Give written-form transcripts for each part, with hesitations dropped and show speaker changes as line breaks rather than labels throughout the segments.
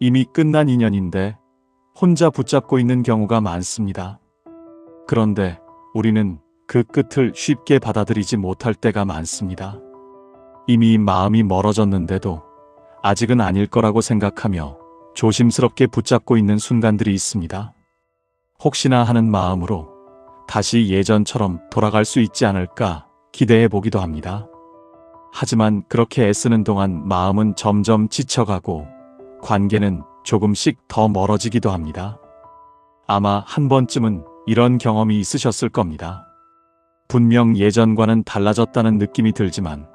이미 끝난 인연인데 혼자 붙잡고 있는 경우가 많습니다. 그런데 우리는 그 끝을 쉽게 받아들이지 못할 때가 많습니다. 이미 마음이 멀어졌는데도 아직은 아닐 거라고 생각하며 조심스럽게 붙잡고 있는 순간들이 있습니다. 혹시나 하는 마음으로 다시 예전처럼 돌아갈 수 있지 않을까 기대해 보기도 합니다. 하지만 그렇게 애쓰는 동안 마음은 점점 지쳐가고 관계는 조금씩 더 멀어지기도 합니다. 아마 한 번쯤은 이런 경험이 있으셨을 겁니다. 분명 예전과는 달라졌다는 느낌이 들지만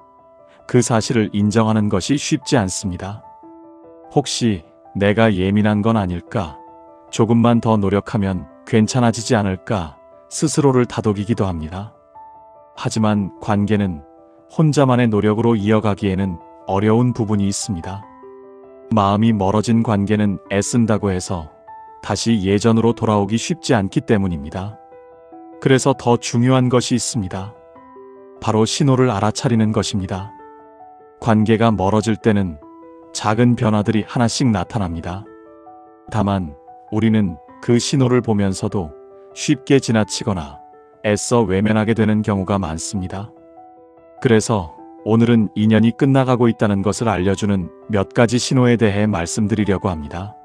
그 사실을 인정하는 것이 쉽지 않습니다. 혹시 내가 예민한 건 아닐까? 조금만 더 노력하면 괜찮아지지 않을까? 스스로를 다독이기도 합니다. 하지만 관계는 혼자만의 노력으로 이어가기에는 어려운 부분이 있습니다. 마음이 멀어진 관계는 애쓴다고 해서 다시 예전으로 돌아오기 쉽지 않기 때문입니다. 그래서 더 중요한 것이 있습니다. 바로 신호를 알아차리는 것입니다. 관계가 멀어질 때는 작은 변화들이 하나씩 나타납니다. 다만 우리는 그 신호를 보면서도 쉽게 지나치거나 애써 외면하게 되는 경우가 많습니다. 그래서 오늘은 인연이 끝나가고 있다는 것을 알려주는 몇 가지 신호에 대해 말씀드리려고 합니다.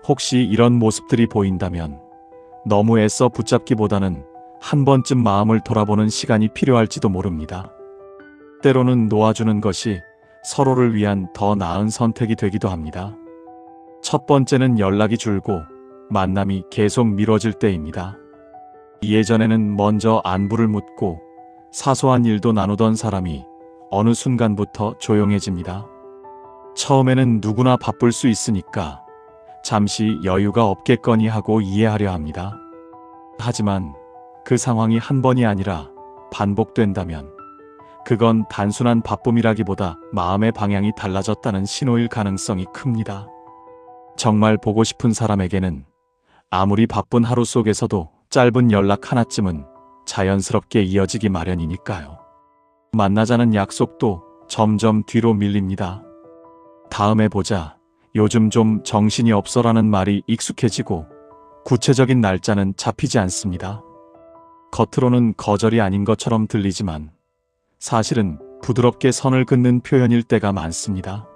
혹시 이런 모습들이 보인다면 너무 애써 붙잡기보다는 한 번쯤 마음을 돌아보는 시간이 필요할지도 모릅니다. 때로는 놓아주는 것이 서로를 위한 더 나은 선택이 되기도 합니다. 첫 번째는 연락이 줄고 만남이 계속 미뤄질 때입니다. 예전에는 먼저 안부를 묻고 사소한 일도 나누던 사람이 어느 순간부터 조용해집니다. 처음에는 누구나 바쁠 수 있으니까 잠시 여유가 없겠거니 하고 이해하려 합니다. 하지만 그 상황이 한 번이 아니라 반복된다면 그건 단순한 바쁨이라기보다 마음의 방향이 달라졌다는 신호일 가능성이 큽니다. 정말 보고 싶은 사람에게는 아무리 바쁜 하루 속에서도 짧은 연락 하나쯤은 자연스럽게 이어지기 마련이니까요. 만나자는 약속도 점점 뒤로 밀립니다. 다음에 보자, 요즘 좀 정신이 없어라는 말이 익숙해지고 구체적인 날짜는 잡히지 않습니다. 겉으로는 거절이 아닌 것처럼 들리지만 사실은 부드럽게 선을 긋는 표현일 때가 많습니다.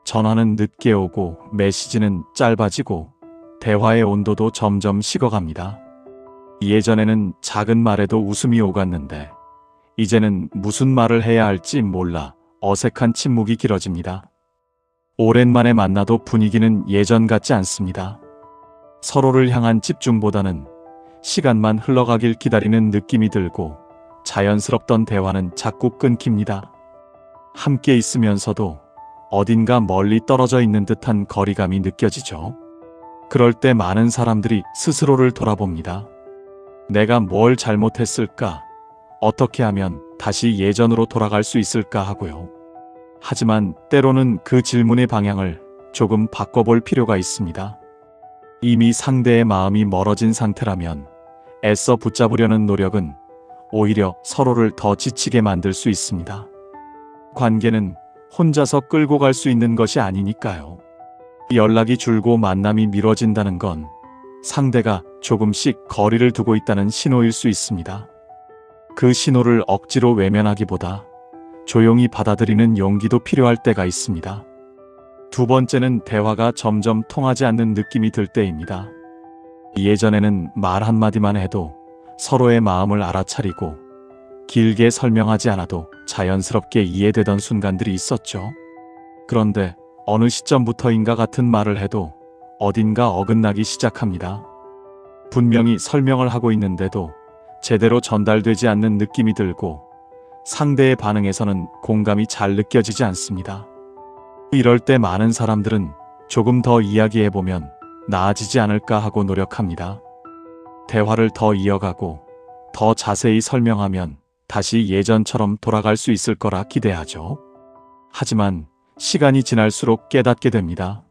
전화는 늦게 오고 메시지는 짧아지고 대화의 온도도 점점 식어갑니다. 예전에는 작은 말에도 웃음이 오갔는데 이제는 무슨 말을 해야 할지 몰라 어색한 침묵이 길어집니다. 오랜만에 만나도 분위기는 예전 같지 않습니다. 서로를 향한 집중보다는 시간만 흘러가길 기다리는 느낌이 들고 자연스럽던 대화는 자꾸 끊깁니다. 함께 있으면서도 어딘가 멀리 떨어져 있는 듯한 거리감이 느껴지죠. 그럴 때 많은 사람들이 스스로를 돌아봅니다. 내가 뭘 잘못했을까? 어떻게 하면 다시 예전으로 돌아갈 수 있을까 하고요. 하지만 때로는 그 질문의 방향을 조금 바꿔볼 필요가 있습니다. 이미 상대의 마음이 멀어진 상태라면 애써 붙잡으려는 노력은 오히려 서로를 더 지치게 만들 수 있습니다. 관계는 혼자서 끌고 갈 수 있는 것이 아니니까요. 연락이 줄고 만남이 미뤄진다는 건 상대가 조금씩 거리를 두고 있다는 신호일 수 있습니다. 그 신호를 억지로 외면하기보다 조용히 받아들이는 용기도 필요할 때가 있습니다. 두 번째는 대화가 점점 통하지 않는 느낌이 들 때입니다. 예전에는 말 한마디만 해도 서로의 마음을 알아차리고 길게 설명하지 않아도 자연스럽게 이해되던 순간들이 있었죠. 그런데 어느 시점부터인가 같은 말을 해도 어딘가 어긋나기 시작합니다. 분명히 설명을 하고 있는데도 제대로 전달되지 않는 느낌이 들고 상대의 반응에서는 공감이 잘 느껴지지 않습니다. 이럴 때 많은 사람들은 조금 더 이야기해보면 나아지지 않을까 하고 노력합니다. 대화를 더 이어가고 더 자세히 설명하면 다시 예전처럼 돌아갈 수 있을 거라 기대하죠. 하지만 시간이 지날수록 깨닫게 됩니다.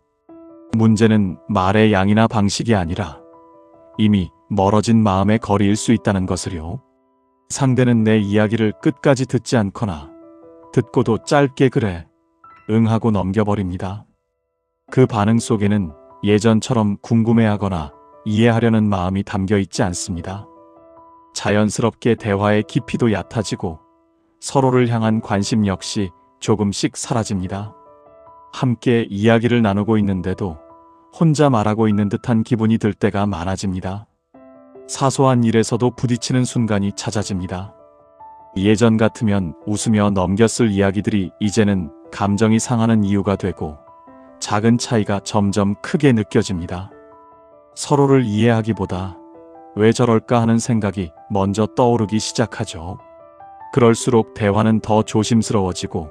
문제는 말의 양이나 방식이 아니라 이미 멀어진 마음의 거리일 수 있다는 것을요. 상대는 내 이야기를 끝까지 듣지 않거나 듣고도 짧게 그래, 응 하고 넘겨버립니다. 그 반응 속에는 예전처럼 궁금해하거나 이해하려는 마음이 담겨 있지 않습니다. 자연스럽게 대화의 깊이도 얕아지고 서로를 향한 관심 역시 조금씩 사라집니다. 함께 이야기를 나누고 있는데도 혼자 말하고 있는 듯한 기분이 들 때가 많아집니다. 사소한 일에서도 부딪히는 순간이 잦아집니다. 예전 같으면 웃으며 넘겼을 이야기들이 이제는 감정이 상하는 이유가 되고 작은 차이가 점점 크게 느껴집니다. 서로를 이해하기보다 왜 저럴까 하는 생각이 먼저 떠오르기 시작하죠. 그럴수록 대화는 더 조심스러워지고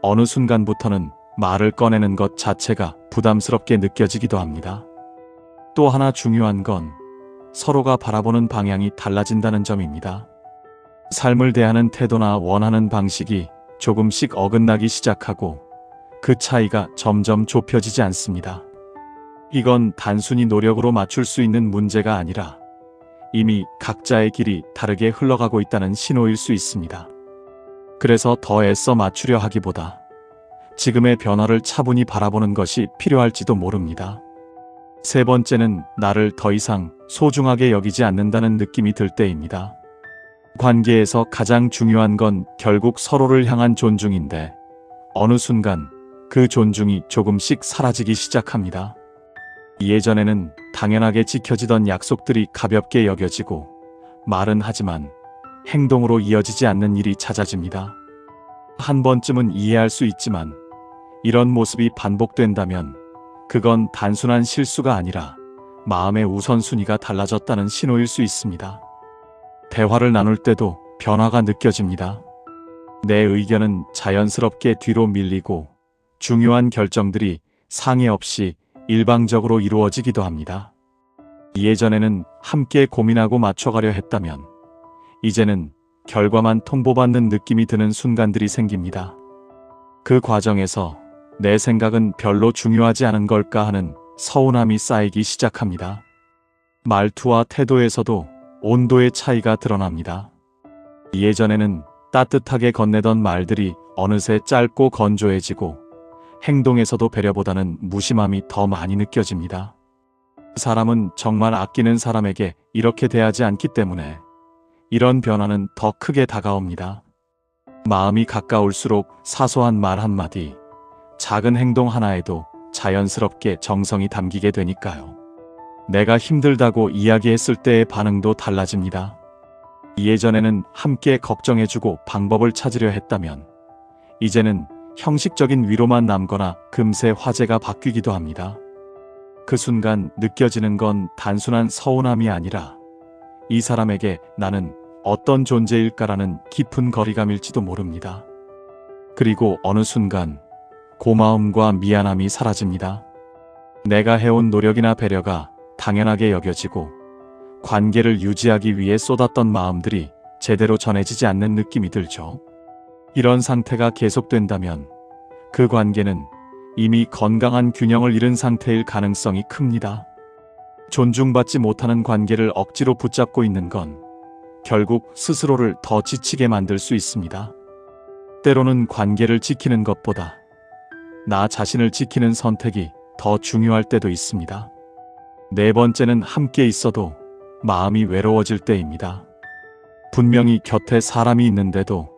어느 순간부터는 말을 꺼내는 것 자체가 부담스럽게 느껴지기도 합니다. 또 하나 중요한 건 서로가 바라보는 방향이 달라진다는 점입니다. 삶을 대하는 태도나 원하는 방식이 조금씩 어긋나기 시작하고 그 차이가 점점 좁혀지지 않습니다. 이건 단순히 노력으로 맞출 수 있는 문제가 아니라 이미 각자의 길이 다르게 흘러가고 있다는 신호일 수 있습니다. 그래서 더 애써 맞추려 하기보다 지금의 변화를 차분히 바라보는 것이 필요할지도 모릅니다. 세 번째는 나를 더 이상 소중하게 여기지 않는다는 느낌이 들 때입니다. 관계에서 가장 중요한 건 결국 서로를 향한 존중인데 어느 순간 그 존중이 조금씩 사라지기 시작합니다. 예전에는 당연하게 지켜지던 약속들이 가볍게 여겨지고 말은 하지만 행동으로 이어지지 않는 일이 잦아집니다. 한 번쯤은 이해할 수 있지만 이런 모습이 반복된다면 그건 단순한 실수가 아니라 마음의 우선순위가 달라졌다는 신호일 수 있습니다. 대화를 나눌 때도 변화가 느껴집니다. 내 의견은 자연스럽게 뒤로 밀리고 중요한 결정들이 상의 없이 일방적으로 이루어지기도 합니다. 예전에는 함께 고민하고 맞춰가려 했다면 이제는 결과만 통보받는 느낌이 드는 순간들이 생깁니다. 그 과정에서 내 생각은 별로 중요하지 않은 걸까 하는 서운함이 쌓이기 시작합니다. 말투와 태도에서도 온도의 차이가 드러납니다. 예전에는 따뜻하게 건네던 말들이 어느새 짧고 건조해지고 행동에서도 배려보다는 무심함이 더 많이 느껴집니다. 사람은 정말 아끼는 사람에게 이렇게 대하지 않기 때문에 이런 변화는 더 크게 다가옵니다. 마음이 가까울수록 사소한 말 한마디, 작은 행동 하나에도 자연스럽게 정성이 담기게 되니까요. 내가 힘들다고 이야기했을 때의 반응도 달라집니다. 예전에는 함께 걱정해주고 방법을 찾으려 했다면 이제는 형식적인 위로만 남거나 금세 화제가 바뀌기도 합니다. 그 순간 느껴지는 건 단순한 서운함이 아니라 이 사람에게 나는 어떤 존재일까라는 깊은 거리감일지도 모릅니다. 그리고 어느 순간 고마움과 미안함이 사라집니다. 내가 해온 노력이나 배려가 당연하게 여겨지고 관계를 유지하기 위해 쏟았던 마음들이 제대로 전해지지 않는 느낌이 들죠. 이런 상태가 계속된다면 그 관계는 이미 건강한 균형을 잃은 상태일 가능성이 큽니다. 존중받지 못하는 관계를 억지로 붙잡고 있는 건 결국 스스로를 더 지치게 만들 수 있습니다. 때로는 관계를 지키는 것보다 나 자신을 지키는 선택이 더 중요할 때도 있습니다. 네 번째는 함께 있어도 마음이 외로워질 때입니다. 분명히 곁에 사람이 있는데도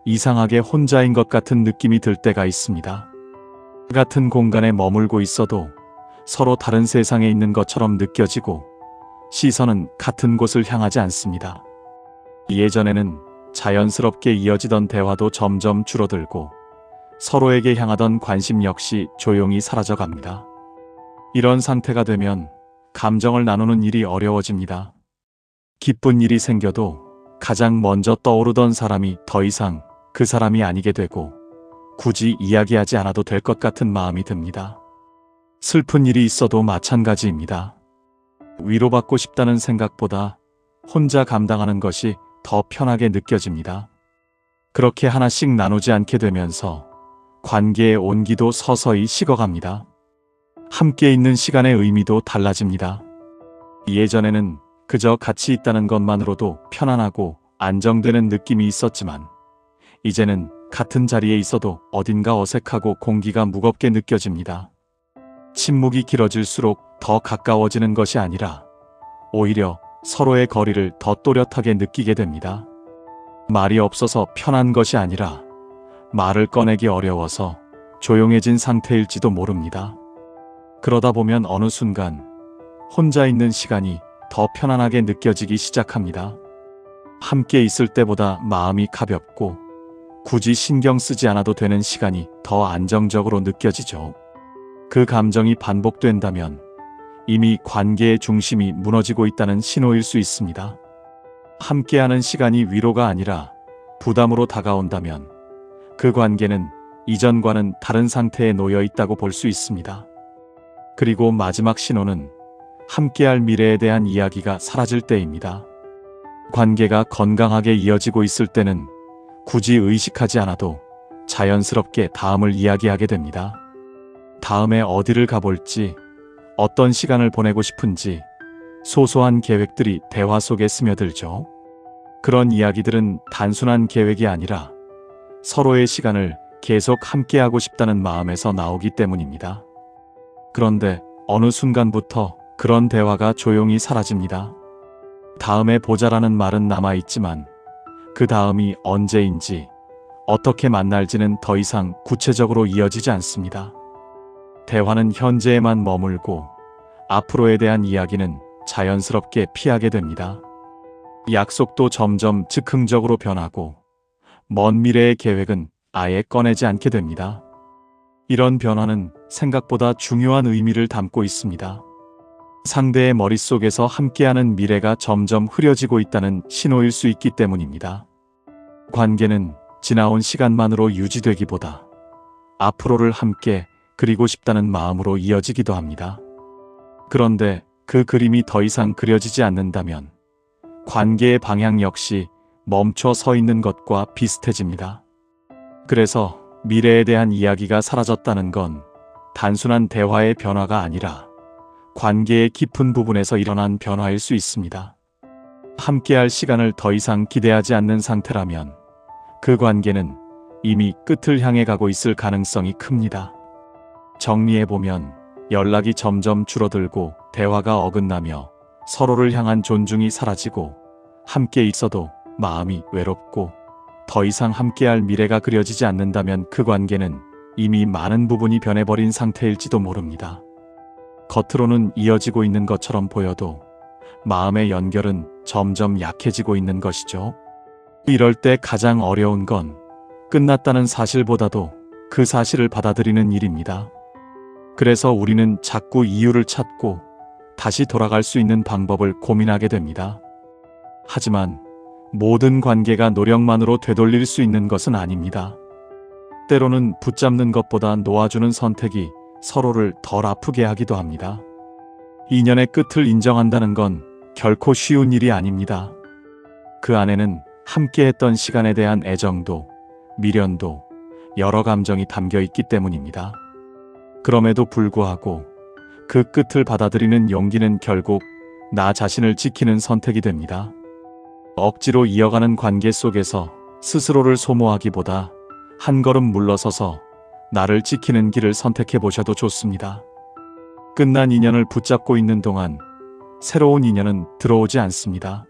이상하게 혼자인 것 같은 느낌이 들 때가 있습니다. 같은 공간에 머물고 있어도 서로 다른 세상에 있는 것처럼 느껴지고 시선은 같은 곳을 향하지 않습니다. 예전에는 자연스럽게 이어지던 대화도 점점 줄어들고 서로에게 향하던 관심 역시 조용히 사라져갑니다. 이런 상태가 되면 감정을 나누는 일이 어려워집니다. 기쁜 일이 생겨도 가장 먼저 떠오르던 사람이 더 이상 그 사람이 아니게 되고 굳이 이야기하지 않아도 될 것 같은 마음이 듭니다. 슬픈 일이 있어도 마찬가지입니다. 위로받고 싶다는 생각보다 혼자 감당하는 것이 더 편하게 느껴집니다. 그렇게 하나씩 나누지 않게 되면서 관계의 온기도 서서히 식어갑니다. 함께 있는 시간의 의미도 달라집니다. 예전에는 그저 같이 있다는 것만으로도 편안하고 안정되는 느낌이 있었지만 이제는 같은 자리에 있어도 어딘가 어색하고 공기가 무겁게 느껴집니다. 침묵이 길어질수록 더 가까워지는 것이 아니라 오히려 서로의 거리를 더 또렷하게 느끼게 됩니다. 말이 없어서 편한 것이 아니라 말을 꺼내기 어려워서 조용해진 상태일지도 모릅니다. 그러다 보면 어느 순간 혼자 있는 시간이 더 편안하게 느껴지기 시작합니다. 함께 있을 때보다 마음이 가볍고 굳이 신경 쓰지 않아도 되는 시간이 더 안정적으로 느껴지죠. 그 감정이 반복된다면 이미 관계의 중심이 무너지고 있다는 신호일 수 있습니다. 함께하는 시간이 위로가 아니라 부담으로 다가온다면 그 관계는 이전과는 다른 상태에 놓여 있다고 볼 수 있습니다. 그리고 마지막 신호는 함께할 미래에 대한 이야기가 사라질 때입니다. 관계가 건강하게 이어지고 있을 때는 굳이 의식하지 않아도 자연스럽게 다음을 이야기하게 됩니다. 다음에 어디를 가볼지, 어떤 시간을 보내고 싶은지 소소한 계획들이 대화 속에 스며들죠. 그런 이야기들은 단순한 계획이 아니라 서로의 시간을 계속 함께하고 싶다는 마음에서 나오기 때문입니다. 그런데 어느 순간부터 그런 대화가 조용히 사라집니다. 다음에 보자라는 말은 남아있지만 그 다음이 언제인지 어떻게 만날지는 더 이상 구체적으로 이어지지 않습니다. 대화는 현재에만 머물고 앞으로에 대한 이야기는 자연스럽게 피하게 됩니다. 약속도 점점 즉흥적으로 변하고 먼 미래의 계획은 아예 꺼내지 않게 됩니다. 이런 변화는 생각보다 중요한 의미를 담고 있습니다. 상대의 머릿속에서 함께하는 미래가 점점 흐려지고 있다는 신호일 수 있기 때문입니다. 관계는 지나온 시간만으로 유지되기보다 앞으로를 함께 그리고 싶다는 마음으로 이어지기도 합니다. 그런데 그 그림이 더 이상 그려지지 않는다면 관계의 방향 역시 멈춰 서 있는 것과 비슷해집니다. 그래서 미래에 대한 이야기가 사라졌다는 건 단순한 대화의 변화가 아니라 관계의 깊은 부분에서 일어난 변화일 수 있습니다. 함께할 시간을 더 이상 기대하지 않는 상태라면 그 관계는 이미 끝을 향해 가고 있을 가능성이 큽니다. 정리해보면 연락이 점점 줄어들고 대화가 어긋나며 서로를 향한 존중이 사라지고 함께 있어도 마음이 외롭고 더 이상 함께할 미래가 그려지지 않는다면 그 관계는 이미 많은 부분이 변해버린 상태일지도 모릅니다. 겉으로는 이어지고 있는 것처럼 보여도 마음의 연결은 점점 약해지고 있는 것이죠. 이럴 때 가장 어려운 건 끝났다는 사실보다도 그 사실을 받아들이는 일입니다. 그래서 우리는 자꾸 이유를 찾고 다시 돌아갈 수 있는 방법을 고민하게 됩니다. 하지만 모든 관계가 노력만으로 되돌릴 수 있는 것은 아닙니다. 때로는 붙잡는 것보다 놓아주는 선택이 서로를 덜 아프게 하기도 합니다. 인연의 끝을 인정한다는 건 결코 쉬운 일이 아닙니다. 그 안에는 함께했던 시간에 대한 애정도, 미련도, 여러 감정이 담겨 있기 때문입니다. 그럼에도 불구하고 그 끝을 받아들이는 용기는 결국 나 자신을 지키는 선택이 됩니다. 억지로 이어가는 관계 속에서 스스로를 소모하기보다 한 걸음 물러서서 나를 지키는 길을 선택해 보셔도 좋습니다. 끝난 인연을 붙잡고 있는 동안 새로운 인연은 들어오지 않습니다.